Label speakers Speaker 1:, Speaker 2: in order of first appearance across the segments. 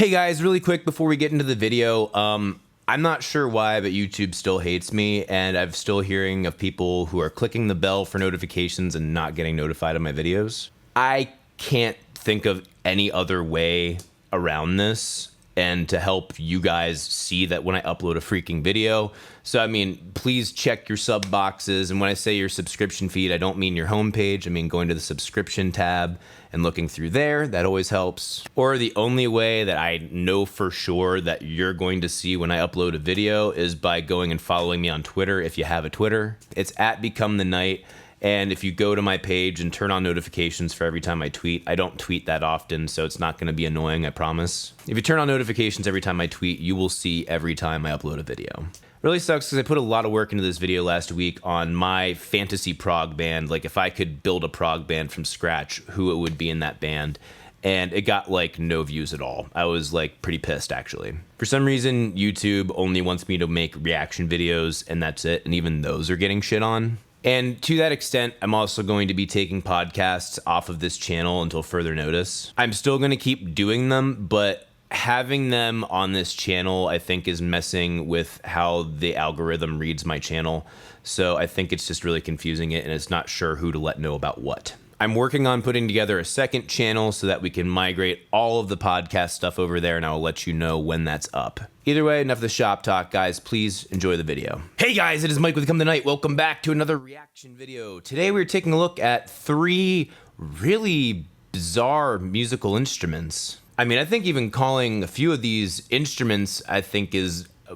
Speaker 1: Hey guys, really quick before we get into the video, I'm not sure why, but YouTube still hates me, and I'm still hearing of people who are clicking the bell for notifications and not getting notified of my videos. I can't think of any other way around this and to help you guys see that when I upload a freaking video. So, I mean, please check your sub boxes. And when I say your subscription feed, I don't mean your homepage. I mean going to the subscription tab and looking through there. That always helps. Or the only way that I know for sure that you're going to see when I upload a video is by going and following me on Twitter if you have a Twitter. It's @BecomeTheKnight. And if you go to my page and turn on notifications for every time I tweet, I don't tweet that often, so it's not going to be annoying, I promise. If you turn on notifications every time I tweet, you will see every time I upload a video. Really sucks because I put a lot of work into this video last week on my fantasy prog band. Like, if I could build a prog band from scratch, who it would be in that band. And it got like no views at all. I was like pretty pissed, actually. For some reason, YouTube only wants me to make reaction videos and that's it. And even those are getting shit on. And to that extent, I'm also going to be taking podcasts off of this channel until further notice. I'm still going to keep doing them, but having them on this channel, I think, is messing with how the algorithm reads my channel. So I think it's just really confusing it, and it's not sure who to let know about what. I'm working on putting together a second channel so that we can migrate all of the podcast stuff over there, and I'll let you know when that's up. Either way, enough of the shop talk, guys. Please enjoy the video. Hey guys, it is Mike with Become the Night. Welcome back to another reaction video. Today we're taking a look at 3 really bizarre musical instruments. I mean, I think even calling a few of these instruments, I think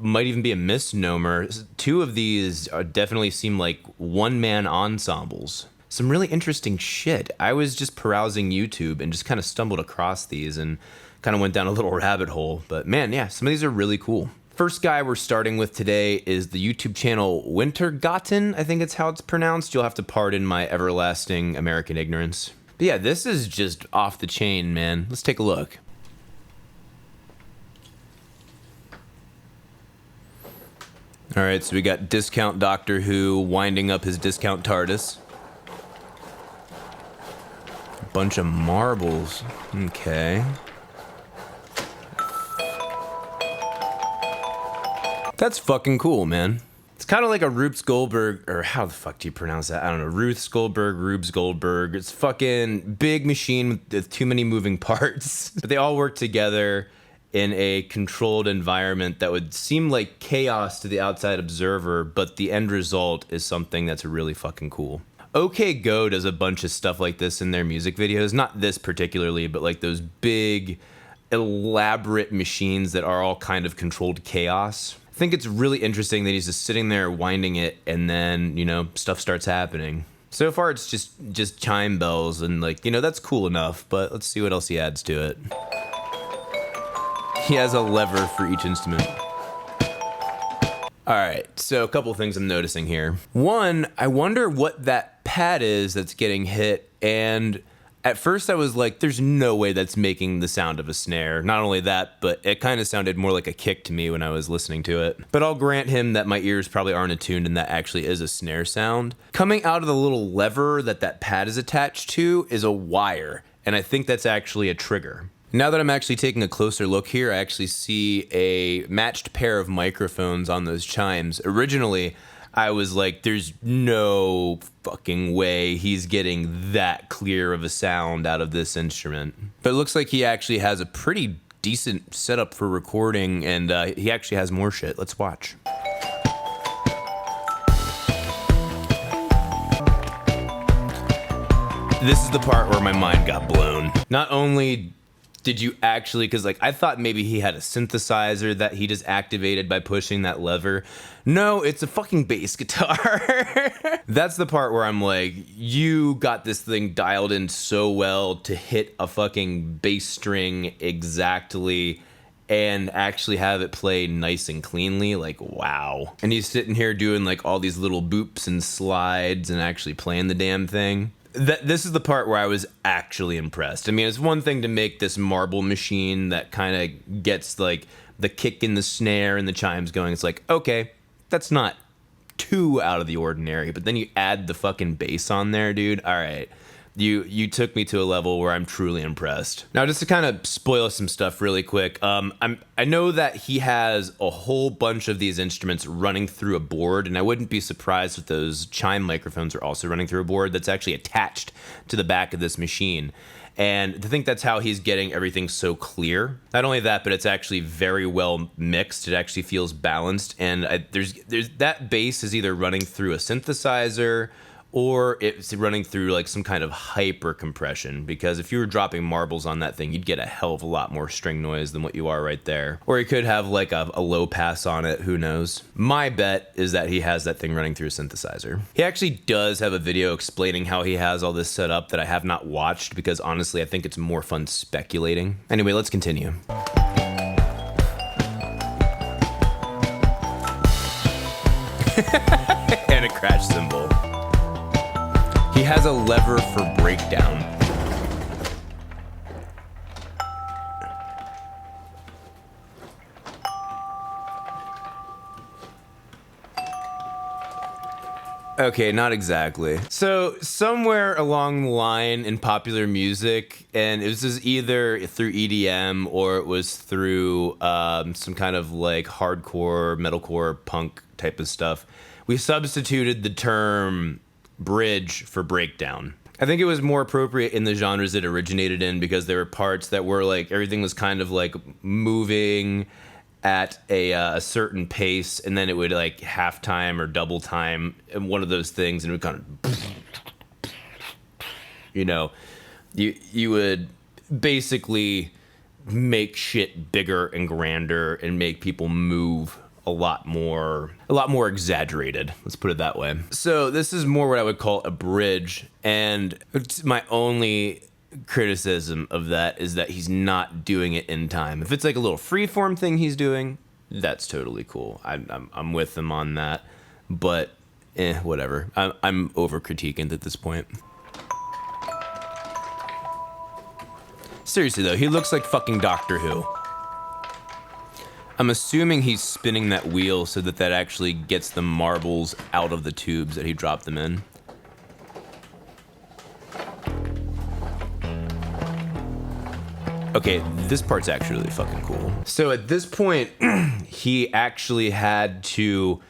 Speaker 1: might even be a misnomer. 2 of these definitely seem like one-man ensembles. Some really interesting shit. I was just perusing YouTube and just kind of stumbled across these and kind of went down a little rabbit hole. But man, yeah, some of these are really cool. First guy we're starting with today is the YouTube channel Wintergatan. I think it's how it's pronounced. You'll have to pardon my everlasting American ignorance. But yeah, this is just off the chain, man. Let's take a look. All right, so we got Discount Doctor Who winding up his discount TARDIS. Bunch of marbles. Okay. That's fucking cool, man. It's kind of like a Rubes Goldberg, or how the fuck do you pronounce that? I don't know. Ruth Goldberg, Rubes Goldberg. It's fucking big machine with too many moving parts. But they all work together in a controlled environment that would seem like chaos to the outside observer, but the end result is something that's really fucking cool. OK Go does a bunch of stuff like this in their music videos. Not this particularly, but like those big, elaborate machines that are all kind of controlled chaos. I think it's really interesting that he's just sitting there winding it and then, you know, stuff starts happening. So far it's just chime bells and like, you know, that's cool enough, but let's see what else he adds to it. He has a lever for each instrument. All right, so a couple things I'm noticing here. One, I wonder what that pad is that's getting hit, and at first I was like, there's no way that's making the sound of a snare. Not only that, but it kind of sounded more like a kick to me when I was listening to it. But I'll grant him that my ears probably aren't attuned and that actually is a snare sound. Coming out of the little lever that pad is attached to is a wire, and I think that's actually a trigger. Now that I'm actually taking a closer look here, I actually see a matched pair of microphones on those chimes. Originally, I was like, there's no fucking way he's getting that clear of a sound out of this instrument. But it looks like he actually has a pretty decent setup for recording, and he actually has more shit. Let's watch. This is the part where my mind got blown. Not only did you actually, because like I thought maybe he had a synthesizer that he just activated by pushing that lever. No, it's a fucking bass guitar. That's the part where I'm like, you got this thing dialed in so well to hit a fucking bass string exactly and actually have it play nice and cleanly. Like, wow. And he's sitting here doing like all these little boops and slides and actually playing the damn thing. This is the part where I was actually impressed. I mean, it's one thing to make this marble machine that kind of gets like the kick in the snare and the chimes going. It's like, okay, that's not too out of the ordinary. But then you add the fucking bass on there, dude. All right, You took me to a level where I'm truly impressed. Now, just to kind of spoil some stuff really quick, I know that he has a whole bunch of these instruments running through a board, and I wouldn't be surprised if those chime microphones are also running through a board that's actually attached to the back of this machine. And to think that's how he's getting everything so clear. Not only that, but it's actually very well mixed. It actually feels balanced. And there's that bass is either running through a synthesizer or it's running through like some kind of hyper compression, because if you were dropping marbles on that thing, you'd get a hell of a lot more string noise than what you are right there. Or you could have like a low pass on it, who knows. My bet is that he has that thing running through a synthesizer. He actually does have a video explaining how he has all this set up that I have not watched, because honestly, I think it's more fun speculating. Anyway, let's continue. And a crash cymbal. He has a lever for breakdown. Okay, not exactly. So somewhere along the line in popular music, and it was just either through EDM or it was through some kind of like hardcore, metalcore, punk type of stuff, we substituted the term bridge for breakdown. I think it was more appropriate in the genres it originated in, because there were parts that were like, everything was kind of like moving at a certain pace, and then it would like half time or double time and one of those things, and it would kind of, you know, you would basically make shit bigger and grander and make people move a lot more exaggerated. Let's put it that way. So this is more what I would call a bridge, and my only criticism of that is that he's not doing it in time. If it's like a little freeform thing he's doing, that's totally cool. I'm with him on that, but whatever. I'm over critiquing at this point. Seriously though, he looks like fucking Doctor Who. I'm assuming he's spinning that wheel so that actually gets the marbles out of the tubes that he dropped them in. Okay, this part's actually really fucking cool. So at this point, he actually had to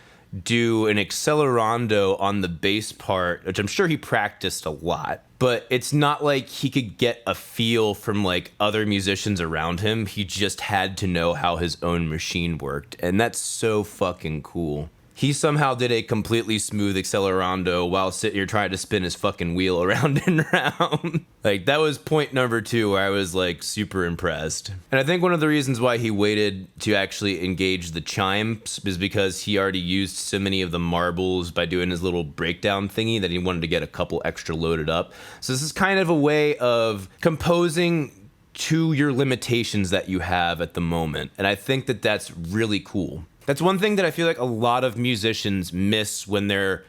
Speaker 1: do an accelerando on the bass part, which I'm sure he practiced a lot. But it's not like he could get a feel from like other musicians around him. He just had to know how his own machine worked. And that's so fucking cool. He somehow did a completely smooth accelerando while sitting here trying to spin his fucking wheel around and around. Like, that was point number 2 where I was like super impressed. And I think one of the reasons why he waited to actually engage the chimes is because he already used so many of the marbles by doing his little breakdown thingy that he wanted to get a couple extra loaded up. So this is kind of a way of composing to your limitations that you have at the moment. And I think that that's really cool. That's one thing that I feel like a lot of musicians miss when they're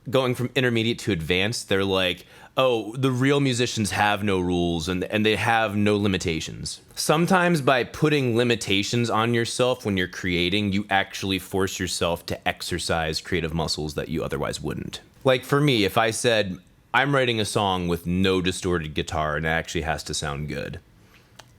Speaker 1: going from intermediate to advanced. They're like, oh, the real musicians have no rules and they have no limitations. Sometimes by putting limitations on yourself when you're creating, you actually force yourself to exercise creative muscles that you otherwise wouldn't. Like for me, if I said, I'm writing a song with no distorted guitar and it actually has to sound good,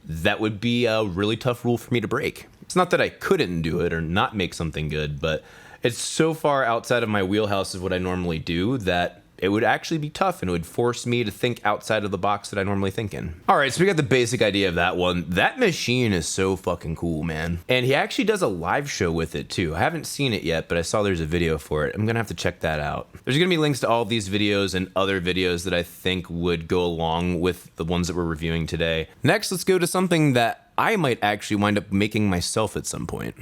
Speaker 1: that would be a really tough rule for me to break. It's not that I couldn't do it or not make something good, but it's so far outside of my wheelhouse of what I normally do that it would actually be tough and it would force me to think outside of the box that I normally think in. All right, so we got the basic idea of that one. That machine is so fucking cool, man. And he actually does a live show with it too. I haven't seen it yet, but I saw there's a video for it. I'm gonna have to check that out. There's gonna be links to all of these videos and other videos that I think would go along with the ones that we're reviewing today. Next, let's go to something that I might actually wind up making myself at some point.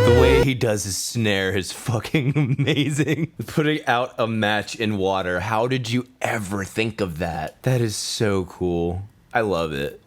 Speaker 1: The way he does his snare is fucking amazing. Putting out a match in water. How did you ever think of that? That is so cool. I love it.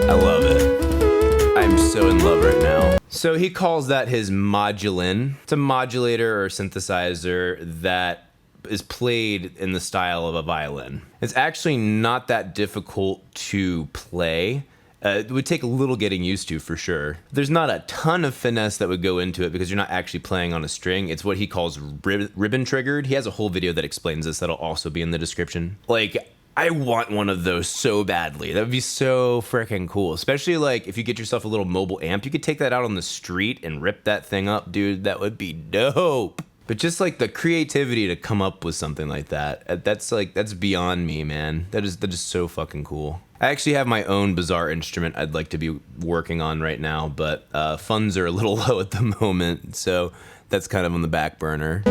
Speaker 1: I love it. I'm so in love right now. So he calls that his modulin. It's a modulator or synthesizer that is played in the style of a violin. It's actually not that difficult to play. It would take a little getting used to, for sure. There's not a ton of finesse that would go into it because you're not actually playing on a string. It's what he calls ribbon triggered. He has a whole video that explains this that'll also be in the description. Like, I want one of those so badly. That would be so freaking cool. Especially like if you get yourself a little mobile amp, you could take that out on the street and rip that thing up, dude. That would be dope. But just like the creativity to come up with something like that, that's beyond me, man. That is so fucking cool. I actually have my own bizarre instrument I'd like to be working on right now, but funds are a little low at the moment, so that's kind of on the back burner.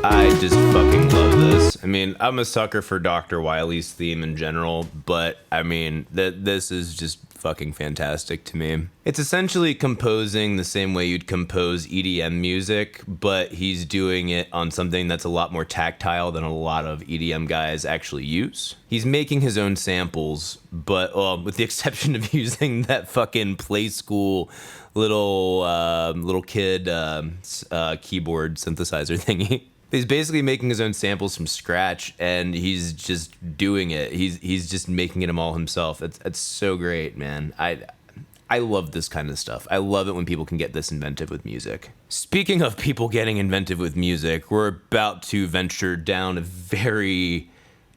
Speaker 1: I just fucking love this. I mean, I'm a sucker for Dr. Wily's theme in general, but I mean, this is just fucking fantastic to me. It's essentially composing the same way you'd compose EDM music, but he's doing it on something that's a lot more tactile than a lot of EDM guys actually use. He's making his own samples, but with the exception of using that fucking Play School little kid keyboard synthesizer thingy. He's basically making his own samples from scratch, and he's just doing it. He's just making it all himself. It's so great, man. I love this kind of stuff. I love it when people can get this inventive with music. Speaking of people getting inventive with music, we're about to venture down a very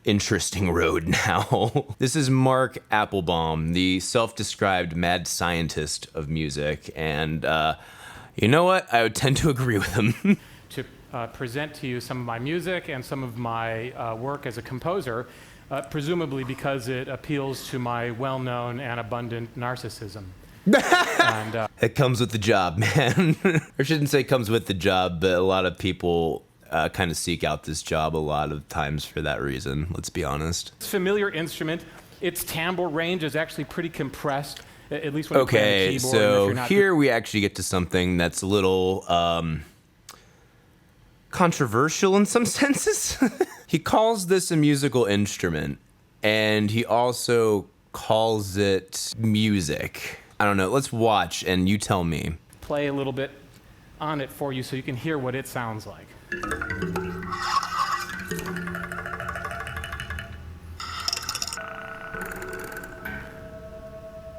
Speaker 1: interesting road now. This is Mark Applebaum, the self-described mad scientist of music, and you know what? I would tend to agree with him.
Speaker 2: To present to you some of my music and some of my work as a composer, presumably because it appeals to my well-known and abundant narcissism. And,
Speaker 1: it comes with the job, man. I shouldn't say comes with the job, but a lot of people kind of seek out this job a lot of times for that reason, let's be honest.
Speaker 2: It's a familiar instrument. Its timbre range is actually pretty compressed, at least when you play on the keyboard.
Speaker 1: Okay, so here we actually get to something that's a little controversial in some senses. He calls this a musical instrument, and he also calls it music. I don't know. Let's watch, and you tell me.
Speaker 2: Play a little bit on it for you so you can hear what it sounds like.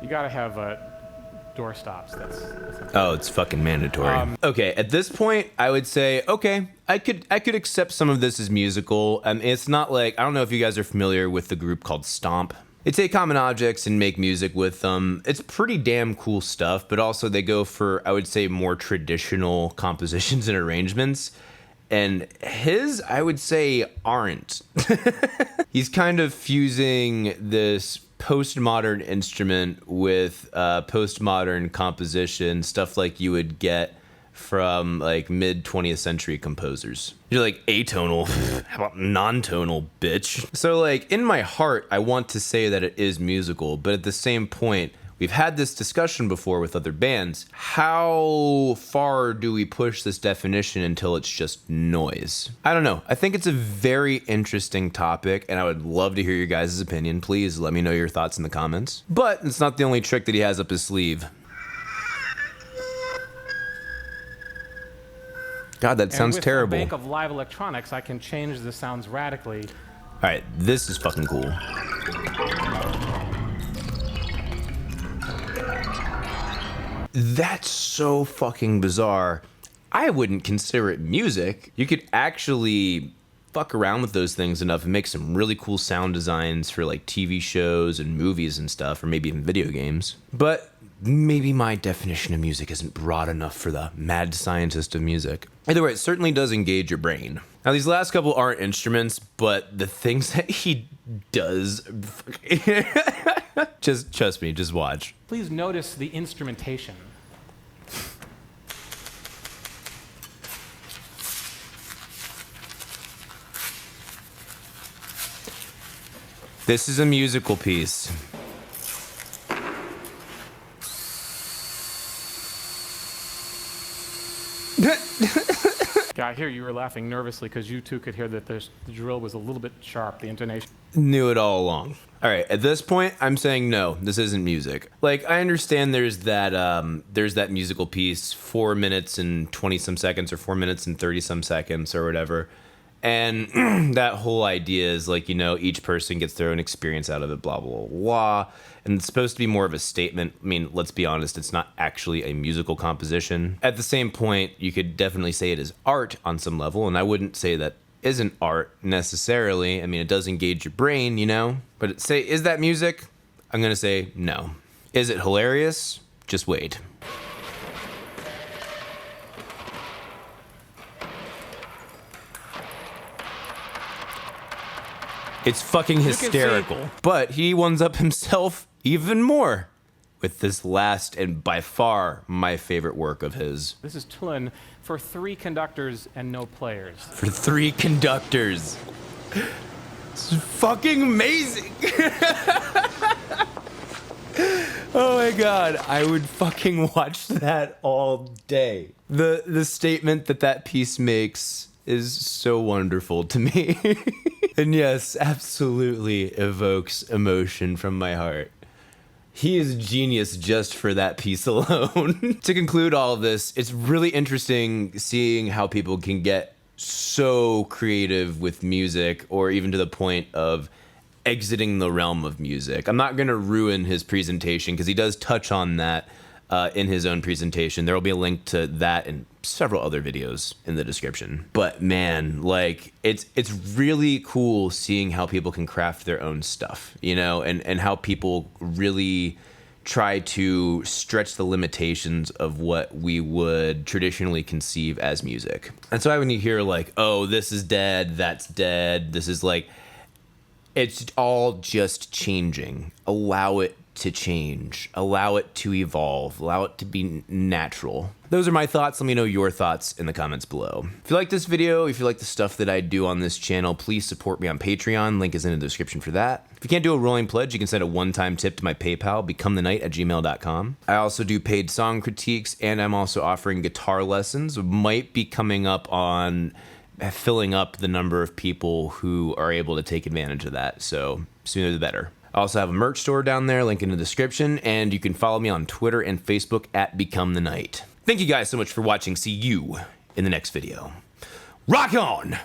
Speaker 2: You gotta have door stops.
Speaker 1: Oh, it's fucking mandatory. Okay, at this point, I would say, okay, I could accept some of this as musical. It's not like, I don't know if you guys are familiar with the group called Stomp. They take common objects and make music with them. It's pretty damn cool stuff, but also they go for, I would say, more traditional compositions and arrangements. And his, I would say, aren't. He's kind of fusing this postmodern instrument with postmodern composition, stuff like you would get from like mid 20th century composers. You're like, atonal, how about non-tonal, bitch? So like in my heart, I want to say that it is musical, but at the same point, we've had this discussion before with other bands. How far do we push this definition until it's just noise? I don't know. I think it's a very interesting topic, and I would love to hear your guys' opinion. Please let me know your thoughts in the comments. But it's not the only trick that he has up his sleeve. God, that sounds terrible.
Speaker 2: With a bank of live electronics, I can change the sounds radically.
Speaker 1: All right, this is fucking cool. That's so fucking bizarre. I wouldn't consider it music. You could actually fuck around with those things enough and make some really cool sound designs for like TV shows and movies and stuff, or maybe even video games. But maybe my definition of music isn't broad enough for the mad scientist of music. Either way, it certainly does engage your brain. Now, these last couple aren't instruments, but the things that he does... just trust me, just watch.
Speaker 2: Please notice the instrumentation.
Speaker 1: This is a musical piece.
Speaker 2: Guys, I hear you were laughing nervously because you too could hear that the drill was a little bit sharp, the intonation.
Speaker 1: Knew it all along. All right, at this point, I'm saying no, this isn't music. Like, I understand there's that musical piece, 4 minutes and 20 some seconds, or 4 minutes and 30 some seconds, or whatever. And that whole idea is like, you know, each person gets their own experience out of it, blah, blah, blah. And it's supposed to be more of a statement. I mean, let's be honest, it's not actually a musical composition. At the same point, you could definitely say it is art on some level, and I wouldn't say that isn't art necessarily. I mean, it does engage your brain, you know? But say, is that music? I'm gonna say no. Is it hilarious? Just wait. It's fucking hysterical. But he ones up himself even more with this last and by far my favorite work of his.
Speaker 2: This is Tulin for 3 conductors and no players.
Speaker 1: For 3 conductors. It's fucking amazing. Oh my god, I would fucking watch that all day. The statement that piece makes is so wonderful to me. And yes, absolutely evokes emotion from my heart. He is a genius just for that piece alone. To conclude all of this, it's really interesting seeing how people can get so creative with music, or even to the point of exiting the realm of music. I'm not going to ruin his presentation because he does touch on that in his own presentation. There will be a link to that and several other videos in the description. But man, like, it's really cool seeing how people can craft their own stuff, you know, and how people really try to stretch the limitations of what we would traditionally conceive as music. That's why when you hear like, oh, this is dead, that's dead, this is like, it's all just changing. Allow it to change. Allow it to evolve. Allow it to be natural. Those are my thoughts. Let me know your thoughts in the comments below. If you like this video, if you like the stuff that I do on this channel, please support me on Patreon. Link is in the description for that. If you can't do a rolling pledge, you can send a one-time tip to my PayPal, becomethenight@gmail.com. I also do paid song critiques, and I'm also offering guitar lessons. Might be coming up on filling up the number of people who are able to take advantage of that, so sooner the better. I also have a merch store down there, link in the description, and you can follow me on Twitter and Facebook at Become the Night. Thank you guys so much for watching. See you in the next video. Rock on!